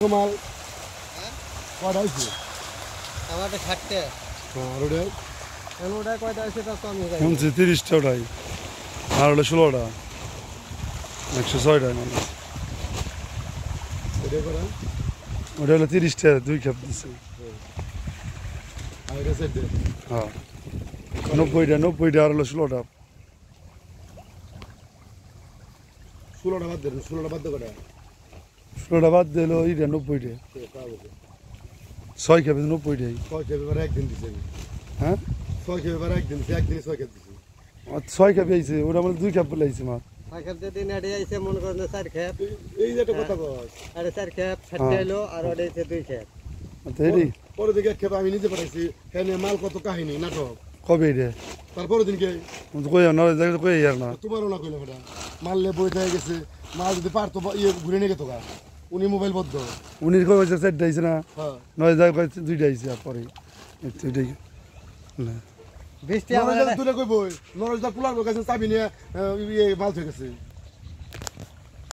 তোমার কয়টা হয়েছে আমার 60টা আর ওটা ওটা কয়টা আছে তা তো আমি জানি শুনছি 30টা ওটাই আর হলো 16টা 106টা মানে ওটা করা ওটা হলো 30টা 2 খেপ দিচ্ছে আর এটা সেট দে হ্যাঁ 90টা আর হলো 16টা 16টা বাদ দে 16টা বাদ দে কটা 16টা বাদ দিল এইটা 90টা 6 খেপে 90টাই 6 খেপে এবার একদিন দিছে হ্যাঁ 6 খেপে এবার একদিন দিছে একদিনে 6 খেপ দিছে 6 খেপে আইছে ওটা মানে 2 খেপ বলে আইছে মা খেপ যদি নেড়ে আইছে মনে করেন 4 খেপ এই যে একটা কথা কস আরে 4 খেপ 60টা হলো আর ওটা হচ্ছে 2 খেপ এইটাই পরে দিকে এক খেপ আমি নিজে পাঠাইছি এখানে মাল কত কাহিনী নাটক কবে এটা তারপরে দিনকে কই না কই আর না তোমারও না কইলে এটা মারলে বই থেকে গেছে মাল যদি পারতো ইয়ে ঘুরে নিয়ে গেত গা উনি মোবাইল বদ্ধ উনি কই হইছে 4টা আইছে না হ্যাঁ 9 জায়গা কই 2টা আইছে আর পরে এইটাই না 20টা নরেশ দা তুলে কই বই নরেশ দা কুলার কাছে চাবি নিয়ে ইয়ে মাল থেকে গেছে